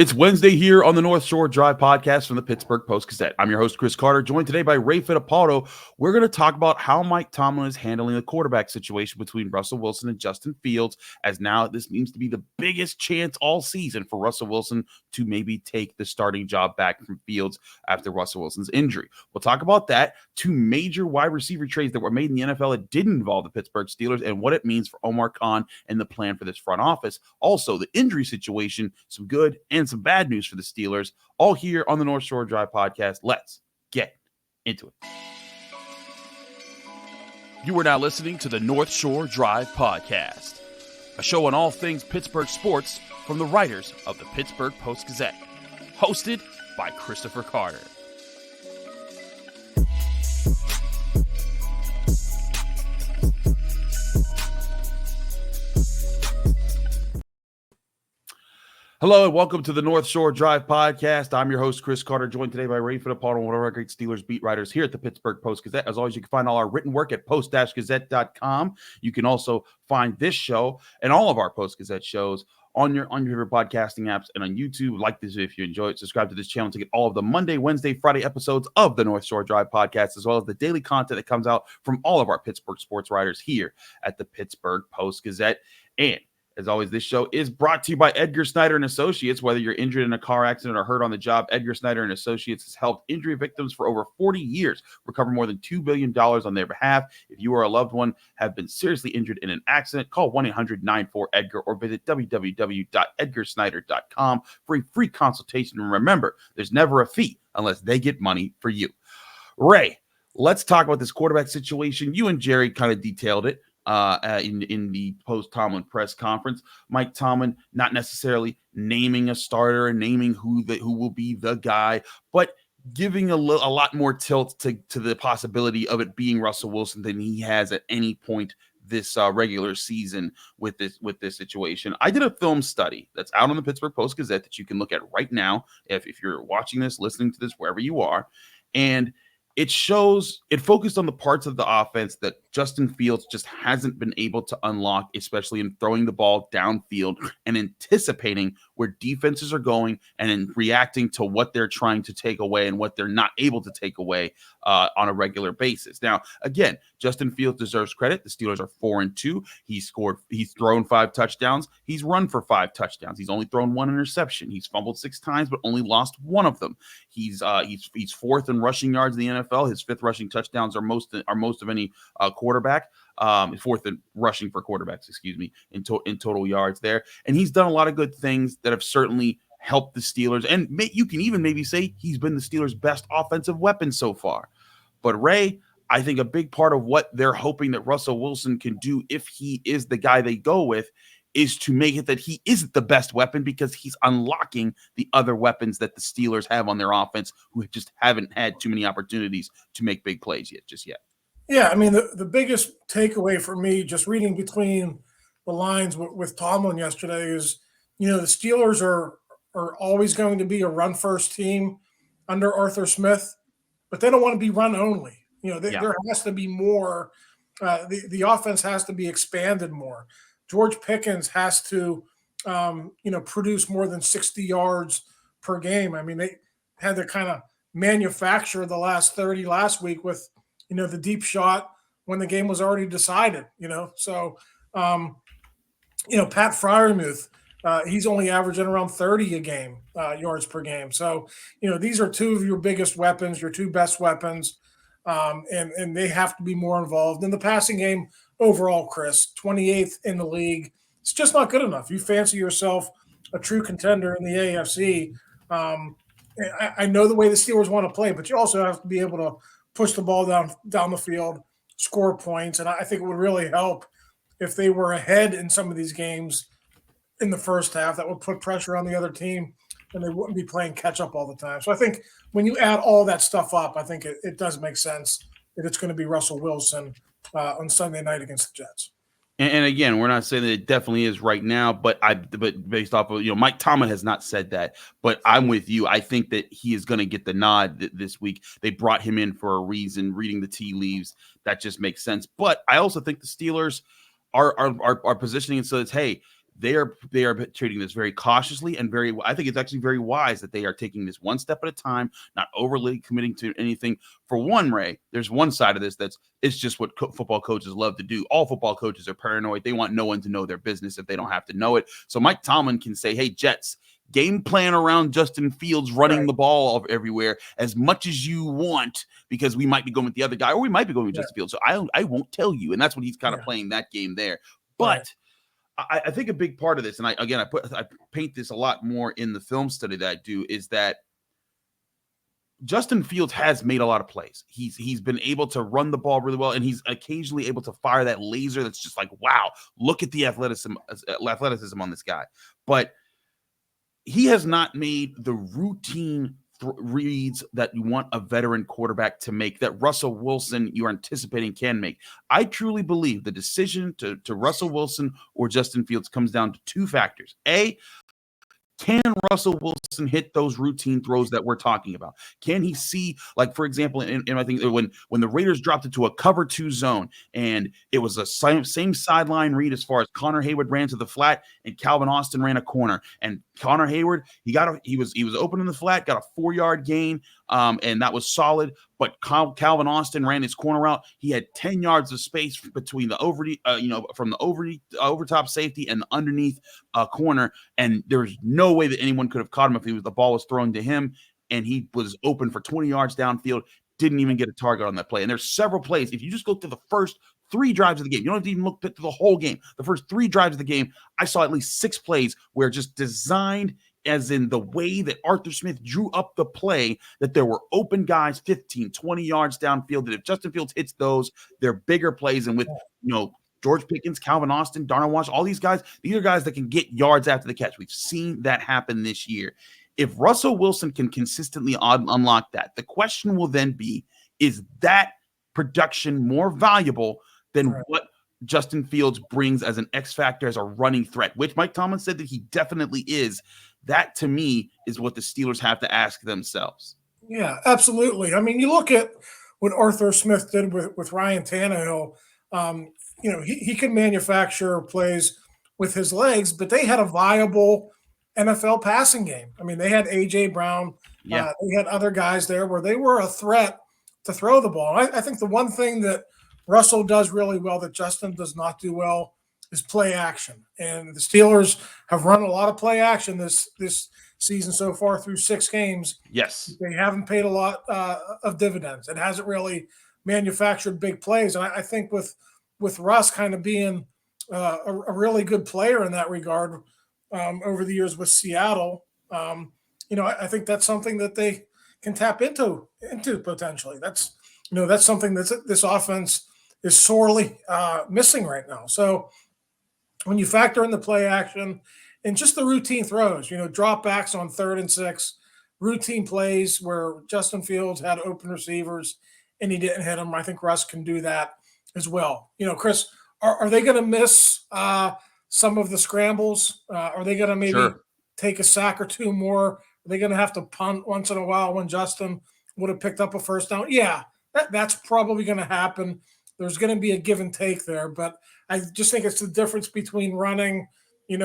It's Wednesday here on the North Shore Drive podcast from the Pittsburgh Post-Gazette. I'm your host, Chris Carter, joined today by Ray Fittipaldo. We're going to talk about how Mike Tomlin is handling the quarterback situation between Russell Wilson and Justin Fields, as now this seems to be the biggest chance all season for Russell Wilson to maybe take the starting job back from Fields after Russell Wilson's injury. We'll talk about that, two major wide receiver trades that were made in the NFL that didn't involve the Pittsburgh Steelers, and what it means for Omar Khan and the plan for this front office. Also, the injury situation, some good and some bad news for the Steelers, all here on the North Shore Drive podcast. Let's get into it. You are now listening to the North Shore Drive podcast, a show on all things Pittsburgh sports from the writers of the Pittsburgh Post-Gazette, hosted by Christopher Carter. Hello and welcome to the North Shore Drive podcast. I'm your host, Chris Carter, joined today by Ray Fittipaldo, one of our great Steelers beat writers here at the Pittsburgh Post-Gazette. As always, you can find all our written work at post-gazette.com. You can also find this show and all of our Post-Gazette shows on your favorite podcasting apps and on YouTube. Like this if you enjoy it. Subscribe to this channel to get all of the Monday, Wednesday, Friday episodes of the North Shore Drive podcast, as well as the daily content that comes out from all of our Pittsburgh sports writers here at the Pittsburgh Post-Gazette. And as always, this show is brought to you by Edgar Snyder Associates. Whether you're injured in a car accident or hurt on the job, Edgar Snyder Associates has helped injury victims for over 40 years recover more than $2 billion on their behalf. If you or a loved one have been seriously injured in an accident, call 1-800-94-EDGAR or visit www.edgarsnyder.com for a free consultation. And remember, there's never a fee unless they get money for you. Ray, let's talk about this quarterback situation. You and Jerry kind of detailed it in the post-Tomlin press conference. Mike Tomlin not necessarily naming a starter and naming who will be the guy, but giving a lot more tilt to the possibility of it being Russell Wilson than he has at any point this regular season with this situation. I did a film study that's out on the Pittsburgh Post-Gazette that you can look at right now if you're watching this, listening to this, wherever you are, and it focused on the parts of the offense that Justin Fields just hasn't been able to unlock, especially in throwing the ball downfield and anticipating where defenses are going and in reacting to what they're trying to take away and what they're not able to take away on a regular basis. Now, again, Justin Fields deserves credit. The Steelers are 4-2. He's thrown 5 touchdowns. He's run for 5 touchdowns. He's only thrown 1 interception. He's fumbled 6 times, but only lost 1 of them. He's 4th in rushing yards in the NFL. His 5th rushing touchdowns are most of any quarterback. 4th in rushing for quarterbacks, in total yards there. And he's done a lot of good things that have certainly helped the Steelers. And you can even maybe say he's been the Steelers' best offensive weapon so far. But Ray, I think a big part of what they're hoping that Russell Wilson can do if he is the guy they go with is to make it that he isn't the best weapon, because he's unlocking the other weapons that the Steelers have on their offense who just haven't had too many opportunities to make big plays yet. Yeah, I mean, the biggest takeaway for me, just reading between the lines with Tomlin yesterday, is, the Steelers are always going to be a run-first team under Arthur Smith, but they don't want to be run-only. There has to be more. The offense has to be expanded more. George Pickens has to, produce more than 60 yards per game. I mean, they had to kind of manufacture the last 30 last week with, the deep shot when the game was already decided, So, Pat Freiermuth, he's only averaging around 30 a game, yards per game. So, these are 2 of your biggest weapons, your 2 best weapons, and they have to be more involved in the passing game. Overall, Chris, 28th in the league. It's just not good enough. You fancy yourself a true contender in the AFC. I know the way the Steelers want to play, but you also have to be able to push the ball down the field, score points. And I think it would really help if they were ahead in some of these games in the first half. That would put pressure on the other team, and they wouldn't be playing catch up all the time. So I think when you add all that stuff up, I think it does make sense that it's going to be Russell Wilson on Sunday night against the Jets. And again, we're not saying that it definitely is right now, but based off of, Mike Tomlin has not said that, but I'm with you. I think that he is going to get the nod this week. They brought him in for a reason. Reading the tea leaves, that just makes sense. But I also think the Steelers are positioning it so it's, hey, they are treating this very cautiously and I think it's actually very wise that they are taking this one step at a time, not overly committing to anything. For one, Ray, there's one side of this it's just what football coaches love to do. All football coaches are paranoid. They want no one to know their business if they don't have to know it. So Mike Tomlin can say, hey, Jets, game plan around Justin Fields running the ball everywhere as much as you want, because we might be going with the other guy or we might be going with Justin Fields. So I won't tell you. And that's what he's kind of playing that game there. But I think a big part of this, and I paint this a lot more in the film study that I do, is that Justin Fields has made a lot of plays. He's been able to run the ball really well, and he's occasionally able to fire that laser that's just like, wow, look at the athleticism on this guy. But he has not made the routine reads that you want a veteran quarterback to make, that Russell Wilson you're anticipating can make. I truly believe the decision to Russell Wilson or Justin Fields comes down to two factors. A, can Russell Wilson hit those routine throws that we're talking about? Can he see, like, for example, in I think when the Raiders dropped into a cover 2 zone and it was a same sideline read as far as Connor Hayward ran to the flat and Calvin Austin ran a corner, and Connor Hayward, he was open in the flat, got a 4-yard gain, and that was solid. But Calvin Austin ran his corner route. He had 10 yards of space between the from the overtop safety and the underneath corner, and there was no way that anyone could have caught him if the ball was thrown to him, and he was open for 20 yards downfield. Didn't even get a target on that play. And there's several plays. If you just go to the first 3 drives of the game, you don't have to even look at the whole game. The first 3 drives of the game, I saw at least 6 plays where just designed as in the way that Arthur Smith drew up the play, that there were open guys 15, 20 yards downfield, that if Justin Fields hits those, they're bigger plays. And with, George Pickens, Calvin Austin, Darnell Washington, all these guys are guys that can get yards after the catch. We've seen that happen this year. If Russell Wilson can consistently unlock that, the question will then be, is that production more valuable than what Justin Fields brings as an X factor, as a running threat, which Mike Tomlin said that he definitely is? That, to me, is what the Steelers have to ask themselves. Yeah, absolutely. I mean, you look at what Arthur Smith did with Ryan Tannehill. He could manufacture plays with his legs, but they had a viable NFL passing game. I mean, they had A.J. Brown. They had other guys there where they were a threat to throw the ball. I think the one thing that Russell does really well that Justin does not do well is play action. And the Steelers have run a lot of play action this season so far through 6 games. Yes. They haven't paid a lot of dividends. It hasn't really manufactured big plays. And I think with Russ kind of being a really good player in that regard over the years with Seattle, I think that's something that they can tap into potentially. That's something that this offense is sorely missing right now. So when you factor in the play action and just the routine throws, drop backs on 3rd and 6, routine plays where Justin Fields had open receivers and he didn't hit them, I think Russ can do that as well. Chris, are they going to miss some of the scrambles? Are they going to maybe take a sack or 2 more? Are they going to have to punt once in a while when Justin would have picked up a first down? Yeah, that's probably going to happen. There's going to be a give and take there, but I just think it's the difference between running, an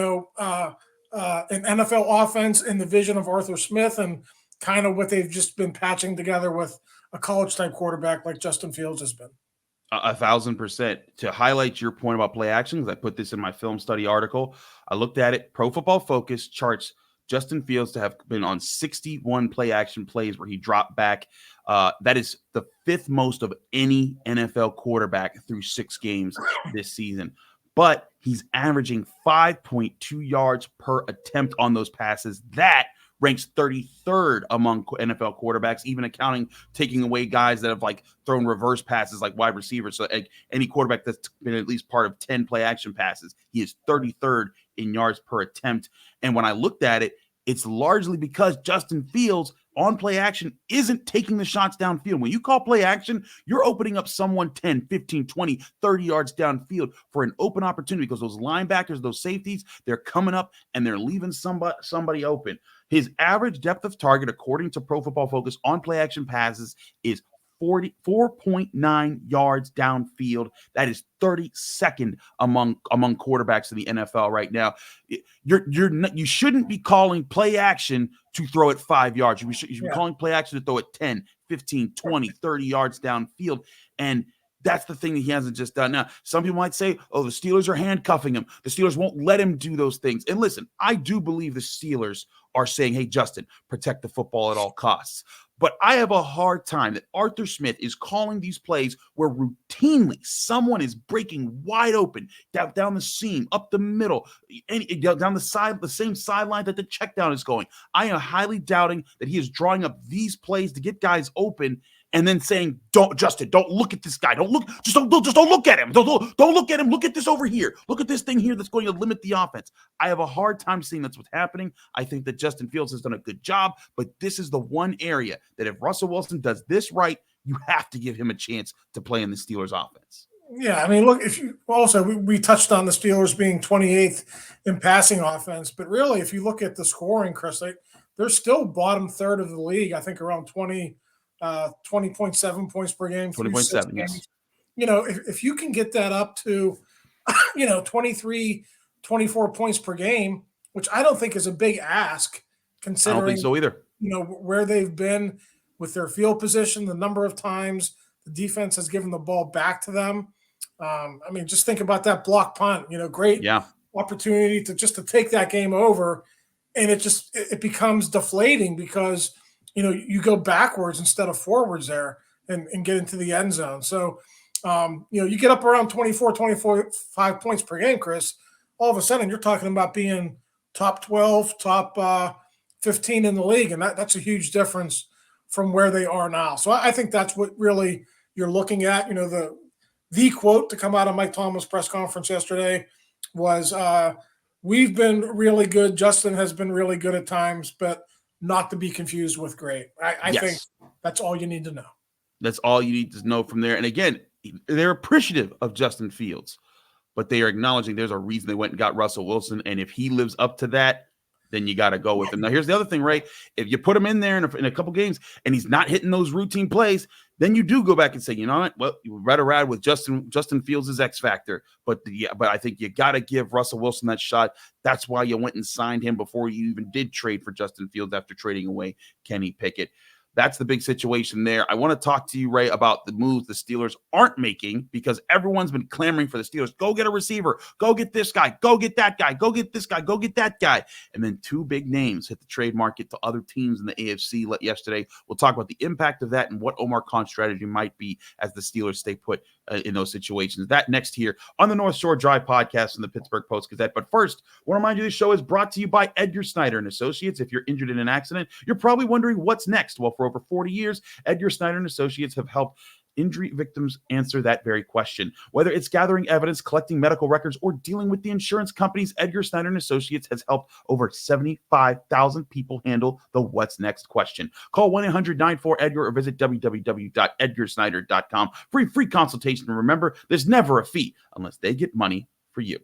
NFL offense in the vision of Arthur Smith and kind of what they've just been patching together with a college-type quarterback like Justin Fields has been. 1,000%. To highlight your point about play action, because I put this in my film study article, I looked at it. Pro Football Focus charts Justin Fields to have been on 61 play action plays where he dropped back. That is the 5th most of any NFL quarterback through 6 games this season. But he's averaging 5.2 yards per attempt on those passes. That ranks 33rd among NFL quarterbacks, even taking away guys that have thrown reverse passes like wide receivers. So any quarterback that's been at least part of 10 play action passes, he is 33rd in yards per attempt. And when I looked at it, it's largely because Justin Fields on play action isn't taking the shots downfield. When you call play action, you're opening up someone 10, 15, 20, 30 yards downfield for an open opportunity, because those linebackers, those safeties, they're coming up and they're leaving somebody open. His average depth of target, according to Pro Football Focus, on play action passes is 4.9 yards downfield. That is 32nd among quarterbacks in the NFL right now. You shouldn't be calling play action to throw it 5 yards. You should be calling play action to throw it 10, 15, 20, 30 yards downfield. And that's the thing that he hasn't just done. Now, some people might say, oh, the Steelers are handcuffing him. The Steelers won't let him do those things. And listen, I do believe the Steelers are saying, hey, Justin, protect the football at all costs. But I have a hard time that Arthur Smith is calling these plays where routinely someone is breaking wide open down the seam, up the middle, down the side, the same sideline that the check down is going. I am highly doubting that he is drawing up these plays to get guys open and then saying, don't look at this guy. Don't look at him. Don't look at him. Look at this over here. Look at this thing here that's going to limit the offense. I have a hard time seeing that's what's happening. I think that Justin Fields has done a good job, but this is the one area that if Russell Wilson does this right, you have to give him a chance to play in the Steelers offense. Yeah, I mean, look, if you also we touched on the Steelers being 28th in passing offense, but really, if you look at the scoring, Chris, they're still bottom third of the league. I think around 20.7 points per game. 20.7, yes. You know, if you can get that up to, 23, 24 points per game, which I don't think is a big ask, considering, I don't think so either. Where they've been with their field position, the number of times the defense has given the ball back to them. I mean, just think about that block punt, great opportunity to take that game over. And it becomes deflating because, you go backwards instead of forwards there and get into the end zone. So, you get up around 25 points per game, Chris, all of a sudden you're talking about being top 12, top 15 in the league. And that's a huge difference from where they are now. So I think that's what really you're looking at. The quote to come out of Mike Tomlin's press conference yesterday was, we've been really good. Justin has been really good at times, but not to be confused with great. I think that's all you need to know. That's all you need to know from there. And again, they're appreciative of Justin Fields, but they are acknowledging there's a reason they went and got Russell Wilson. And if he lives up to that, then you got to go with him. Now, here's the other thing, Ray. If you put him in there in a couple games and he's not hitting those routine plays, then you do go back and say, you know what? Well, you rather ride with Justin Fields' X factor. But I think you got to give Russell Wilson that shot. That's why you went and signed him before you even did trade for Justin Fields after trading away Kenny Pickett. That's the big situation there. I want to talk to you, Ray, about the moves the Steelers aren't making because everyone's been clamoring for the Steelers. Go get a receiver. Go get this guy. Go get that guy. Go get this guy. Go get that guy. And then two big names hit the trade market to other teams in the AFC yesterday. We'll talk about the impact of that and what Omar Khan's strategy might be as the Steelers stay put in those situations. That next here on the North Shore Drive podcast and the Pittsburgh Post-Gazette. But first, I want to remind you this show is brought to you by Edgar Snyder Associates. If you're injured in an accident, you're probably wondering what's next. Well, for over 40 years, Edgar Snyder Associates have helped injury victims answer that very question. Whether it's gathering evidence, collecting medical records, or dealing with the insurance companies, Edgar Snyder Associates has helped over 75,000 people handle the what's next question. Call 1-800-94-EDGAR or visit www.edgarsnyder.com for a free consultation. And remember, there's never a fee unless they get money for you.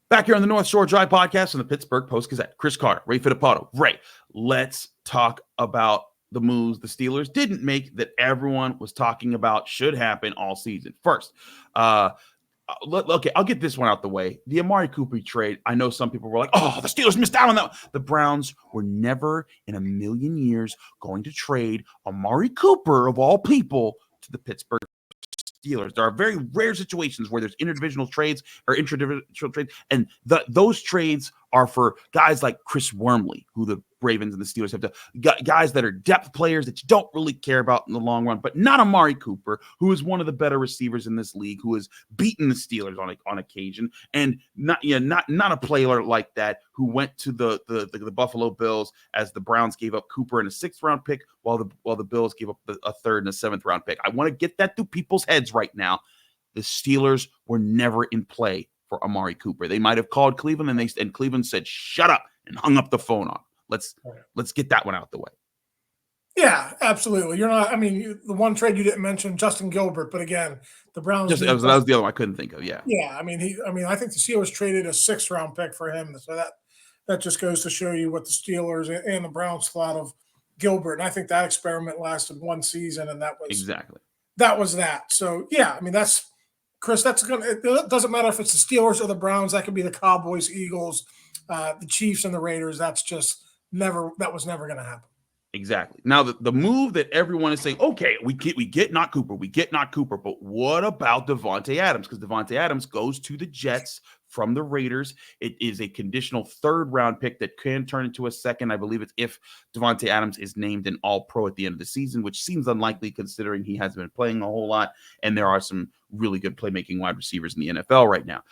Back here on the North Shore Drive podcast and the Pittsburgh Post-Gazette. Chris Carter, Ray Fittipaldo. Ray, let's talk about the moves the Steelers didn't make that everyone was talking about should happen all season. First, okay, I'll get this one out the way. The Amari Cooper trade, I know some people were like, oh, the Steelers missed out on that. The Browns were never in a million years going to trade Amari Cooper, of all people, to the Pittsburgh Steelers. There are very rare situations where there's interdivisional trades or intradivisional trades, and those trades are for guys like Chris Wormley, who the Ravens and the Steelers have to guys that are depth players that you don't really care about in the long run, but not Amari Cooper, who is one of the better receivers in this league, who has beaten the Steelers on occasion, and not a player like that who went to the Buffalo Bills as the Browns gave up Cooper in a 6th round pick, while the Bills gave up a 3rd and a 7th round pick. I want to get that through people's heads right now. The Steelers were never in play for Amari Cooper. They might have called Cleveland and Cleveland said, shut up, and hung up the phone on him. Let's get that one out the way. Yeah, absolutely. You're not. I mean, the one trade you didn't mention, Justin Gilbert, but again, the Browns Just need. that was the other one I couldn't think of. Yeah, Yeah, I mean, I think the Steelers traded a 6th-round pick for him, so that just goes to show you what the Steelers and the Browns thought of Gilbert. And I think that experiment lasted one season, and exactly. that was that. So yeah, I mean, that's Chris. That's gonna. It doesn't matter if it's the Steelers or the Browns. That could be the Cowboys, Eagles, the Chiefs, and the Raiders. That's just never. That was never going to happen. Exactly. Now, the move that everyone is saying, okay, we get not Cooper, but what about Davante Adams? Because Davante Adams goes to the Jets from the Raiders. It is a conditional 3rd-round pick that can turn into a 2nd. I believe it's if Davante Adams is named an All-Pro at the end of the season, which seems unlikely considering he hasn't been playing a whole lot, and there are some really good playmaking wide receivers in the NFL right now.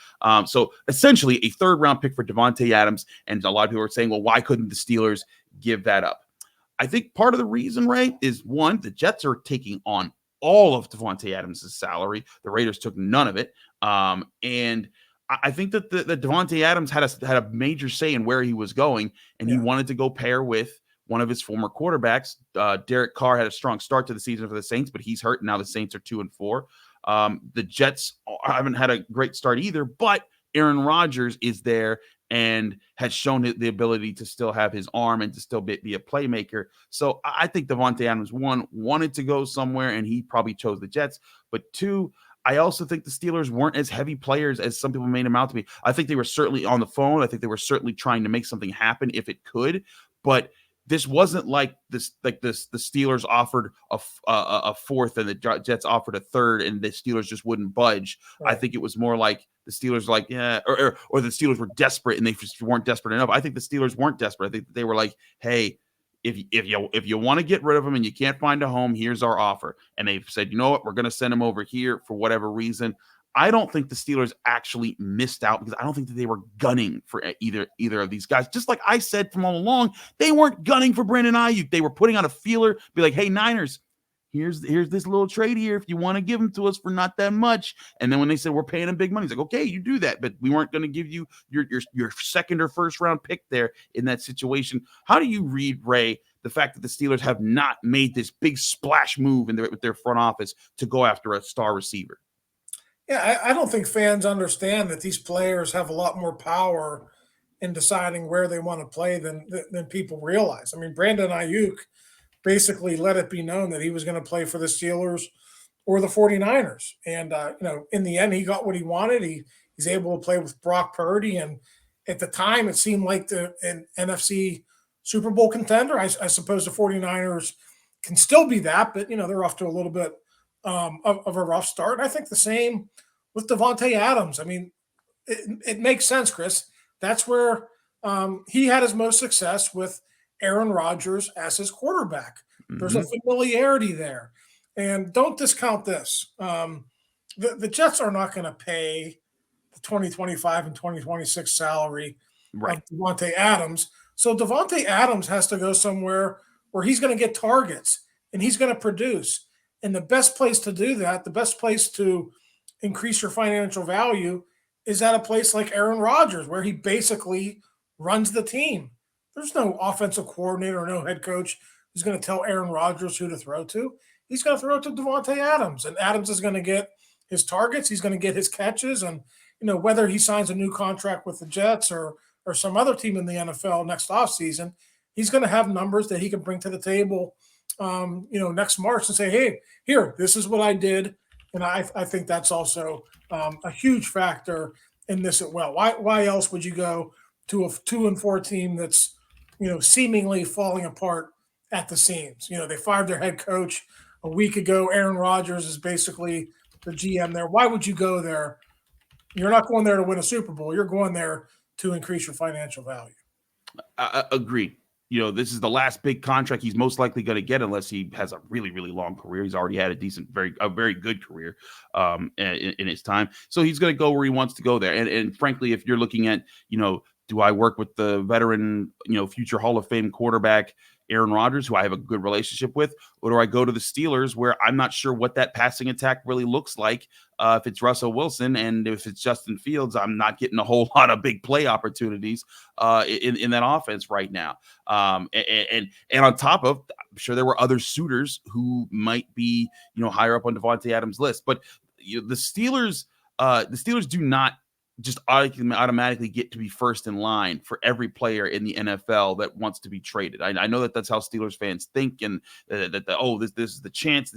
So essentially, a 3rd-round pick for Davante Adams, and a lot of people are saying, well, why couldn't the Steelers give that up? I think part of the reason, Ray, is one, the Jets are taking on all of Davante Adams' salary. The Raiders took none of it. And I think that the Davante Adams had a major say in where he was going, and he wanted to go pair with one of his former quarterbacks. Derek Carr had a strong start to the season for the Saints, but he's hurt. Now the Saints are 2-4. The Jets haven't had a great start either, but Aaron Rodgers is there and has shown the ability to still have his arm and to still be a playmaker. So I think Davante Adams, one, wanted to go somewhere, and he probably chose the Jets. But 2, I also think the Steelers weren't as heavy players as some people made them out to be. I think they were certainly on the phone. I think they were certainly trying to make something happen if it could. But this wasn't like this. The Steelers offered a 4th and the Jets offered a 3rd, and the Steelers just wouldn't budge. Right. I think it was more like the Steelers or the Steelers were desperate and they just weren't desperate enough. I think the Steelers weren't desperate. I think they were like, hey, if you want to get rid of him and you can't find a home, here's our offer. And they said, you know what, we're going to send him over here for whatever reason. I don't think the Steelers actually missed out because I don't think that they were gunning for either of these guys. Just like I said from all along, they weren't gunning for Brandon Ayuk. They were putting out a feeler, be like, hey, Niners, here's this little trade here if you want to give him to us for not that much. And then when they said we're paying him big money, it's like, okay, you do that, but we weren't going to give you your 2nd or 1st-round pick there in that situation. How do you read, Ray, the fact that the Steelers have not made this big splash move with their front office to go after a star receiver? Yeah, I don't think fans understand that these players have a lot more power in deciding where they want to play than people realize. I mean, Brandon Ayuk basically let it be known that he was going to play for the Steelers or the 49ers. And, in the end, he got what he wanted. He's able to play with Brock Purdy. And at the time, it seemed like an NFC Super Bowl contender. I suppose the 49ers can still be that, but, they're off to a little bit of a rough start. And I think the same with Davante Adams. I mean, it makes sense, Chris. That's where he had his most success with Aaron Rodgers as his quarterback. Mm-hmm. There's a familiarity there. And don't discount this. The Jets are not going to pay the 2025 and 2026 salary of Davante Adams. So Davante Adams has to go somewhere where he's going to get targets and he's going to produce. And the best place to do that, the best place to increase your financial value is at a place like Aaron Rodgers, where he basically runs the team. There's no offensive coordinator or no head coach who's going to tell Aaron Rodgers who to throw to. He's going to throw it to Davante Adams, and Adams is going to get his targets. He's going to get his catches. And, whether he signs a new contract with the Jets or some other team in the NFL next offseason, he's going to have numbers that he can bring to the table next March and say, hey, here, this is what I did. And I think that's also a huge factor in this as well. Why else would you go to a 2-4 team that's, seemingly falling apart at the seams? They fired their head coach a week ago. Aaron Rodgers is basically the GM there. Why would you go there? You're not going there to win a Super Bowl. You're going there to increase your financial value. I agree. This is the last big contract he's most likely going to get unless he has a really, really long career. He's already had a very good career in his time. So he's going to go where he wants to go there. And frankly, if you're looking at, do I work with the veteran, future Hall of Fame quarterback Aaron Rodgers, who I have a good relationship with, or do I go to the Steelers, where I'm not sure what that passing attack really looks like? If it's Russell Wilson and if it's Justin Fields, I'm not getting a whole lot of big play opportunities in that offense right now. And on top of, I'm sure there were other suitors who might be, higher up on Davante Adams' list, but the Steelers do not just automatically get to be first in line for every player in the NFL that wants to be traded. I know that that's how Steelers fans think, and this is the chance,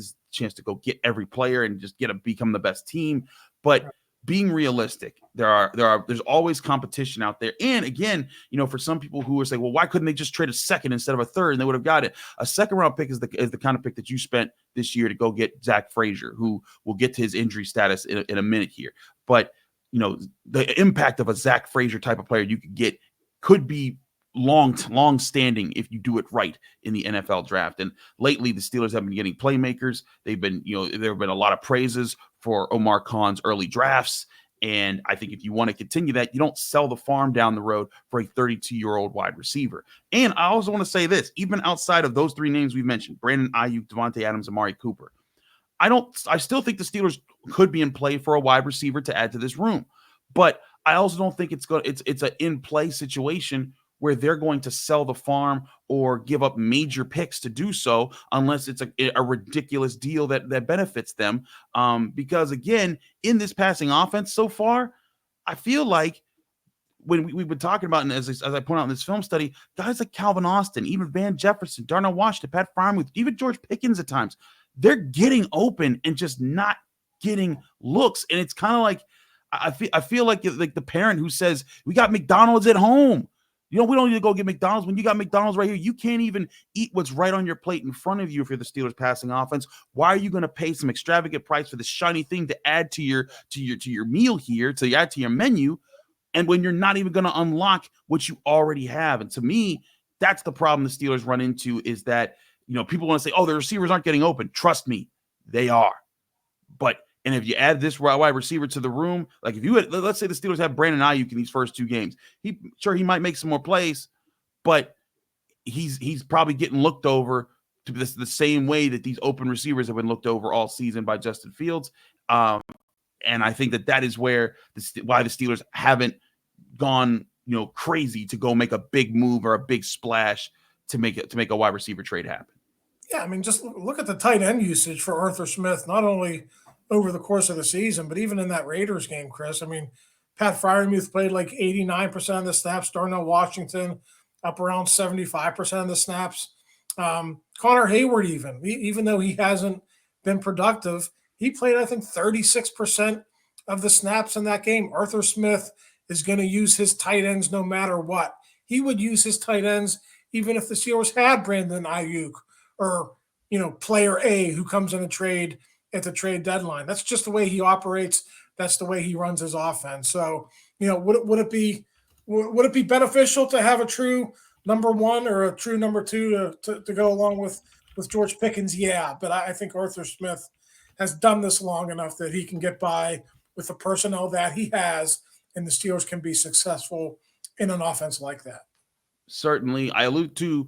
to go get every player and just become the best team. But being realistic, there's always competition out there. And again, for some people who are saying, well, why couldn't they just trade a second instead of a third, and they would have got it? A second round pick is the kind of pick that you spent this year to go get Zach Frazier, who will get to his injury status in a minute here. But the impact of a Zach Frazier type of player you could get could be long standing if you do it right in the NFL draft. And lately the Steelers have been getting playmakers. They've been, there have been a lot of praises for Omar Khan's early drafts. And I think if you want to continue that, you don't sell the farm down the road for a 32-year-old wide receiver. And I also want to say this, even outside of those three names we mentioned, Brandon Ayuk, Davante Adams, Amari Cooper, I still think the Steelers could be in play for a wide receiver to add to this room. But I also don't think it's an in-play situation where they're going to sell the farm or give up major picks to do so, unless it's a ridiculous deal that benefits them. Because again, in this passing offense so far, I feel like when we've been talking about, and as I point out in this film study, guys like Calvin Austin, even Van Jefferson, Darnell Washington, Pat Freiermuth, even George Pickens at times, they're getting open and just not getting looks. And it's kind of like, I feel like the parent who says, we got McDonald's at home. We don't need to go get McDonald's. When you got McDonald's right here, you can't even eat what's right on your plate in front of you if you're the Steelers passing offense. Why are you going to pay some extravagant price for this shiny thing to add to your meal here, to add to your menu, and when you're not even going to unlock what you already have? And to me, that's the problem the Steelers run into, is that, people want to say, oh, the receivers aren't getting open. Trust me, they are. And if you add this wide receiver to the room, like let's say the Steelers have Brandon Ayuk in these first two games, he might make some more plays, but he's probably getting looked over to the same way that these open receivers have been looked over all season by Justin Fields. And I think that is why the Steelers haven't gone crazy to go make a big move or a big splash to make a wide receiver trade happen. Yeah, I mean, just look at the tight end usage for Arthur Smith, not only over the course of the season, but even in that Raiders game, Chris. I mean, Pat Freiermuth played like 89% of the snaps. Darnell Washington up around 75% of the snaps. Connor Hayward, even though he hasn't been productive, he played, I think, 36% of the snaps in that game. Arthur Smith is going to use his tight ends no matter what. He would use his tight ends even if the Steelers had Brandon Ayuk or, player A who comes in a trade at the trade deadline. That's just the way he operates. That's the way he runs his offense. So, would it be beneficial to have a true number one or a true number two to go along with George Pickens? Yeah, but I think Arthur Smith has done this long enough that he can get by with the personnel that he has, and the Steelers can be successful in an offense like that. Certainly. I allude to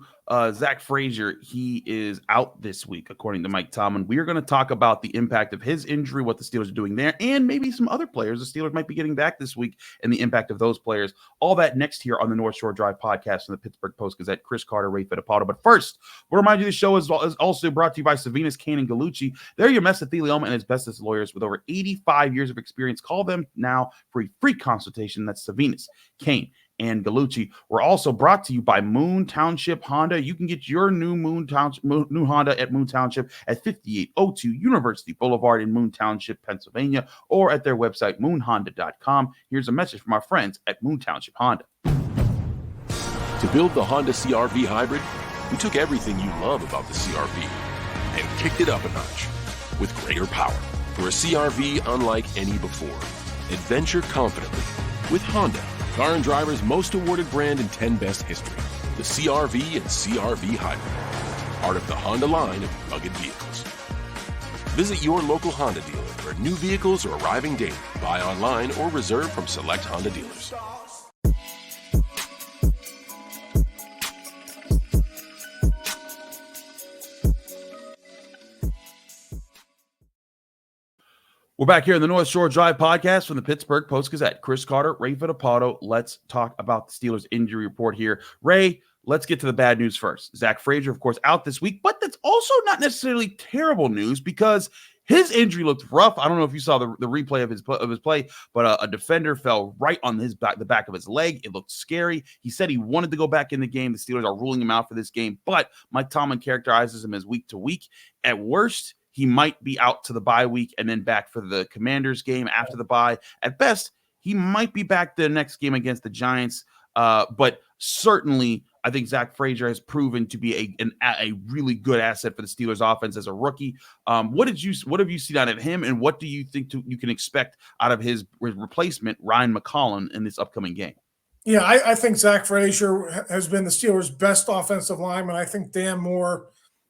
Zach Frazier. He is out this week, according to Mike Tomlin. We are going to talk about the impact of his injury, what the Steelers are doing there, and maybe some other players the Steelers might be getting back this week and the impact of those players. All that next here on the North Shore Drive podcast from the Pittsburgh Post-Gazette. Chris Carter, Ray Fittipaldo. But first, we'll remind you the show is also brought to you by Savinas, Kane, and Gallucci. They're your mesothelioma and asbestos lawyers with over 85 years of experience. Call them now for a free consultation. That's Savinas, Kane, and Gallucci. We're also brought to you by Moon Township Honda. You can get your new new Honda at Moon Township at 5802 University Boulevard in Moon Township, Pennsylvania, or at their website, moonhonda.com. Here's a message from our friends at Moon Township Honda. To build the Honda CR-V Hybrid, we took everything you love about the CR-V and kicked it up a notch with greater power for a CR-V unlike any before. Adventure confidently with Honda, Car and Driver's most awarded brand in 10 Best history. The CR-V and CR-V Hybrid, part of the Honda line of rugged vehicles. Visit your local Honda dealer where new vehicles are arriving daily. Buy online or reserve from select Honda dealers. We're back here in the North Shore Drive podcast from the Pittsburgh Post-Gazette. Chris Carter, Ray Fittipaldo. Let's talk about the Steelers injury report here. Ray, let's get to the bad news first. Zach Frazier, of course, out this week, but that's also not necessarily terrible news because his injury looked rough. I don't know if you saw the replay of his play, but a defender fell right on the back of his leg. It looked scary. He said he wanted to go back in the game. The Steelers are ruling him out for this game, but Mike Tomlin characterizes him as week to week. At worst, he might be out to the bye week and then back for the Commanders game after the bye. At best, he might be back the next game against the Giants. But certainly, I think Zach Frazier has proven to be a really good asset for the Steelers offense as a rookie. What have you seen out of him, and what do you think you can expect out of his replacement, Ryan McCollum, in this upcoming game? Yeah, I think Zach Frazier has been the Steelers' best offensive lineman. I think Dan Moore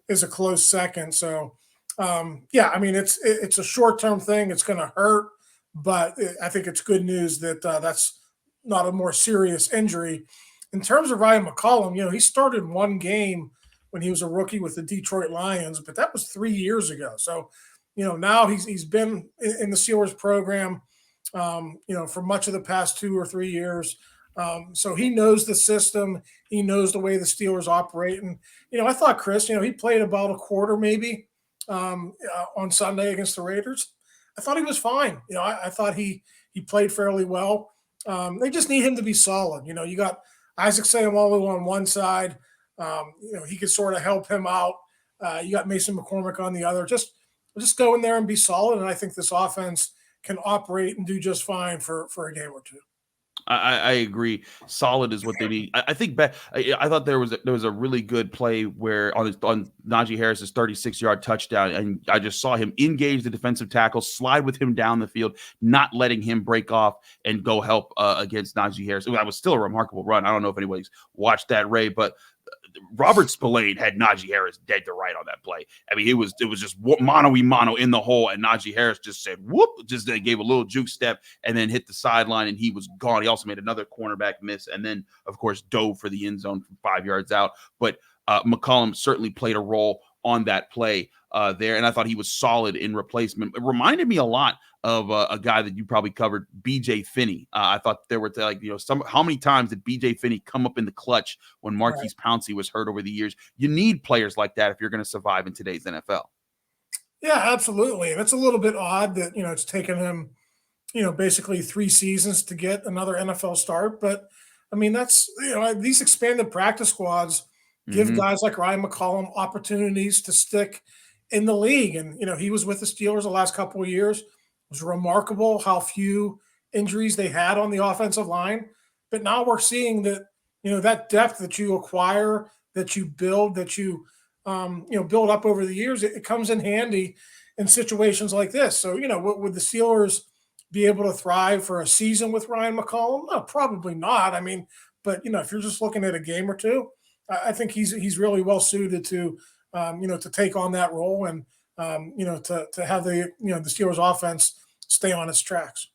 is a close second. So, yeah, I mean, it's a short-term thing. It's going to hurt, but I think it's good news that that's not a more serious injury. In terms of Ryan McCollum, he started one game when he was a rookie with the Detroit Lions, but that was 3 years ago. So, now he's been in the Steelers program, for much of the past 2 or 3 years. So he knows the system. He knows the way the Steelers operate. And, I thought Chris, he played about a quarter maybe on Sunday against the Raiders. I thought he was fine. I thought he played fairly well. They just need him to be solid. You got Isaac Seumalo on one side. He could sort of help him out. You got Mason McCormick on the other. Just go in there and be solid. And I think this offense can operate and do just fine for a game or two. I agree. Solid is what they need. I think I thought there was a really good play where on Najee Harris's 36-yard touchdown, and I just saw him engage the defensive tackle, slide with him down the field, not letting him break off and go help against Najee Harris. That was still a remarkable run. I don't know if anybody's watched that, Ray, but Robert Spillane had Najee Harris dead to right on that play. I mean, it was just mano-y-mano in the hole, and Najee Harris just said, whoop, just gave a little juke step and then hit the sideline, and he was gone. He also made another cornerback miss and then, of course, dove for the end zone from 5 yards out. But McCollum certainly played a role on that play there, and I thought he was solid in replacement. It reminded me a lot of a guy that you probably covered, B.J. Finney. I thought there were how many times did B.J. Finney come up in the clutch when Marquise Pouncey was hurt over the years? You need players like that if you're going to survive in today's NFL. Yeah, absolutely. And it's a little bit odd that, it's taken him, basically 3 seasons to get another NFL start. But, I mean, that's, these expanded practice squads give guys like Ryan McCollum opportunities to stick in the league. And, he was with the Steelers the last couple of years. It was remarkable how few injuries they had on the offensive line. But now we're seeing that, that depth that you acquire, that you build, that you, build up over the years, it comes in handy in situations like this. So, would the Steelers be able to thrive for a season with Ryan McCollum? No, probably not. I mean, but, if you're just looking at a game or two, I think he's really well suited to, to take on that role and, to have the Steelers offense stay on its tracks.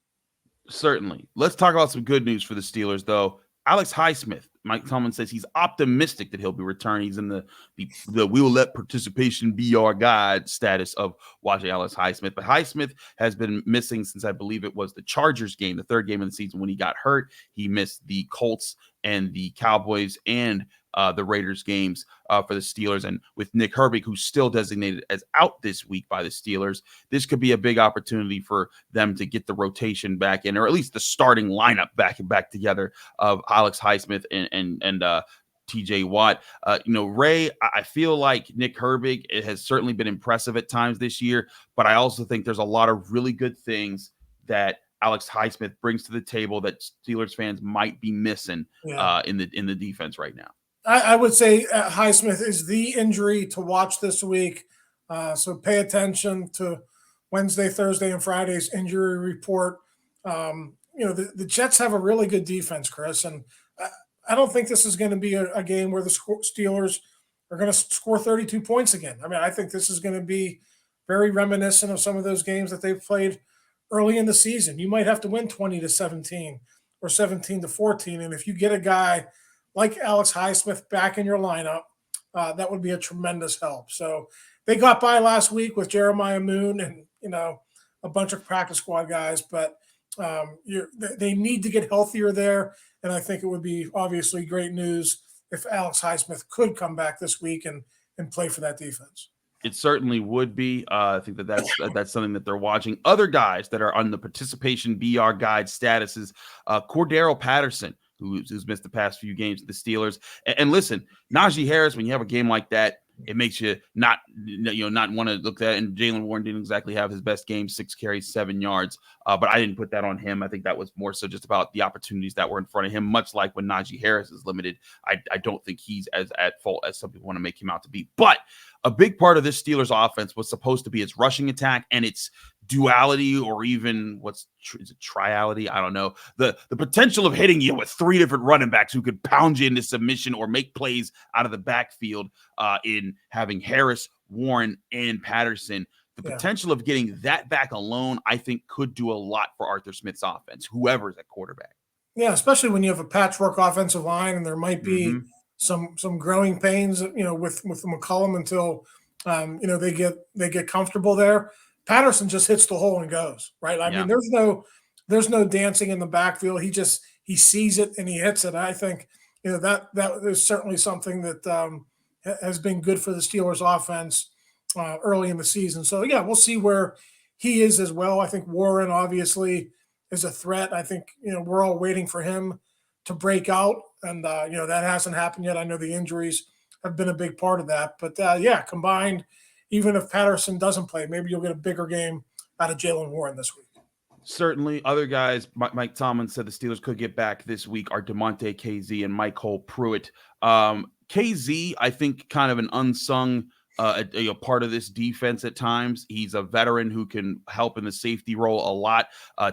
Certainly. Let's talk about some good news for the Steelers, though. Alex Highsmith, Mike Tomlin says he's optimistic that he'll be returning. He's in the we will let participation be our guide status of watching Alex Highsmith. But Highsmith has been missing since I believe it was the Chargers game, the 3rd game of the season when he got hurt. He missed the Colts and the Cowboys and the Raiders games for the Steelers. And with Nick Herbig, who's still designated as out this week by the Steelers, this could be a big opportunity for them to get the rotation back in, or at least the starting lineup back together of Alex Highsmith and TJ Watt. Ray, I feel like Nick Herbig has certainly been impressive at times this year, but I also think there's a lot of really good things that Alex Highsmith brings to the table that Steelers fans might be missing in the defense right now. I would say Highsmith is the injury to watch this week. So pay attention to Wednesday, Thursday, and Friday's injury report. The Jets have a really good defense, Chris, and I don't think this is going to be a game where the Steelers are going to score 32 points again. I mean, I think this is going to be very reminiscent of some of those games that they've played early in the season. You might have to win 20-17 or 17-14, and if you get a guy like Alex Highsmith back in your lineup, that would be a tremendous help. So they got by last week with Jeremiah Moon and, a a bunch of practice squad guys, but they need to get healthier there. And I think it would be obviously great news if Alex Highsmith could come back this week and play for that defense. It certainly would be. I think that's something that they're watching. Other guys that are on the participation BR guide status is Cordero Patterson, who's missed the past few games with the Steelers. And listen, Najee Harris, when you have a game like that, it makes you not want to look at it. And Jaylen Warren didn't exactly have his best game, 6 carries, 7 yards. But I didn't put that on him. I think that was more so just about the opportunities that were in front of him, much like when Najee Harris is limited. I don't think he's as at fault as some people want to make him out to be. But a big part of this Steelers offense was supposed to be its rushing attack and its duality, or even is it triality? I don't know. The potential of hitting you with 3 different running backs who could pound you into submission or make plays out of the backfield in having Harris, Warren, and Patterson. The potential of getting that back alone, I think, could do a lot for Arthur Smith's offense, whoever's at quarterback. Yeah, especially when you have a patchwork offensive line and there might be some growing pains, with McCollum until they get comfortable there. Patterson just hits the hole and goes, right? I mean, there's no dancing in the backfield. He sees it and he hits it. I think that is certainly something that has been good for the Steelers offense early in the season. So yeah, we'll see where he is as well. I think Warren obviously is a threat. I think we're all waiting for him to break out, and that hasn't happened yet. I know the injuries have been a big part of that, but combined, even if Patterson doesn't play, maybe you'll get a bigger game out of Jaylen Warren this week. Certainly. Other guys, Mike Tomlin said the Steelers could get back this week are DeMonte KZ and Michael Pruitt. KZ, I think, kind of an unsung part of this defense at times. He's a veteran who can help in the safety role a lot.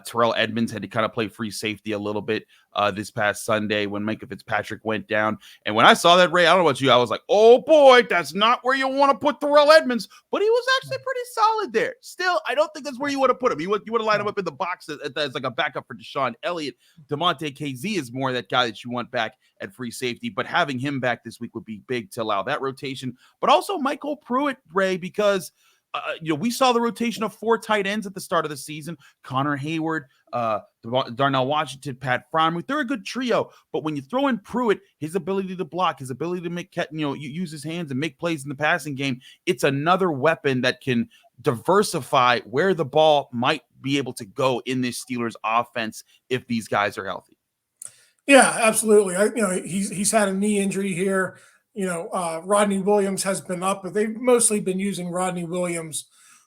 Terrell Edmonds had to kind of play free safety a little bit this past Sunday when Micah Fitzpatrick went down. And when I saw that, Ray, I don't know about you, I was like, oh boy, that's not where you want to put Terrell Edmonds. But he was actually pretty solid there. Still, I don't think that's where you want to put him. You would have lined him up in the box as like a backup for Deshaun Elliott. DeMonte KZ is more that guy that you want back at free safety, but having him back this week would be big to allow that rotation. But also Michael Pruitt, Ray, because we saw the rotation of 4 tight ends at the start of the season. Connor Hayward, Darnell Washington, Pat Freiermuth. They're a good trio. But when you throw in Pruitt, his ability to block, his ability to make use his hands and make plays in the passing game, it's another weapon that can diversify where the ball might be able to go in this Steelers offense if these guys are healthy. Yeah, absolutely. He's had a knee injury here. Rodney Williams has been up, but they've mostly been using Rodney Williams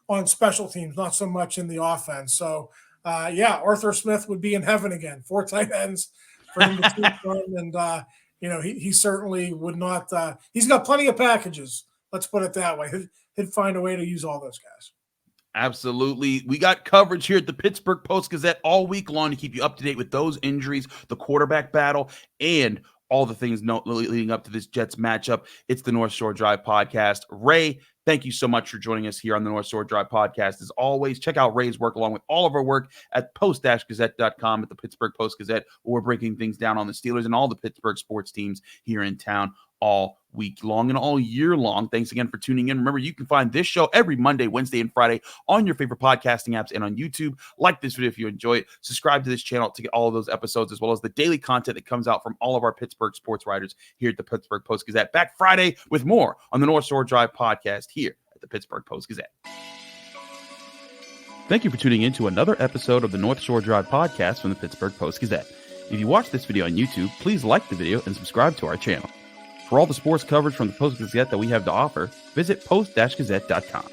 on special teams, not so much in the offense. So, Arthur Smith would be in heaven again. 4 tight ends for him to choose from, and he certainly would not. He's got plenty of packages. Let's put it that way. He'd find a way to use all those guys. Absolutely. We got coverage here at the Pittsburgh Post-Gazette all week long to keep you up to date with those injuries, the quarterback battle, and all the things leading up to this Jets matchup. It's the North Shore Drive podcast. Ray, thank you so much for joining us here on the North Shore Drive podcast. As always, check out Ray's work along with all of our work at post-gazette.com at the Pittsburgh Post-Gazette, where we're breaking things down on the Steelers and all the Pittsburgh sports teams here in town all week long and all year long. Thanks again for tuning in. Remember, you can find this show every Monday, Wednesday, and Friday on your favorite podcasting apps and on YouTube. Like this video if you enjoy it. Subscribe to this channel to get all of those episodes, as well as the daily content that comes out from all of our Pittsburgh sports writers here at the Pittsburgh Post-Gazette. Back Friday with more on the North Shore Drive podcast here at the Pittsburgh Post-Gazette. Thank you for tuning in to another episode of the North Shore Drive podcast from the Pittsburgh Post-Gazette. If you watch this video on YouTube, please like the video and subscribe to our channel. For all the sports coverage from the Post-Gazette that we have to offer, visit post-gazette.com.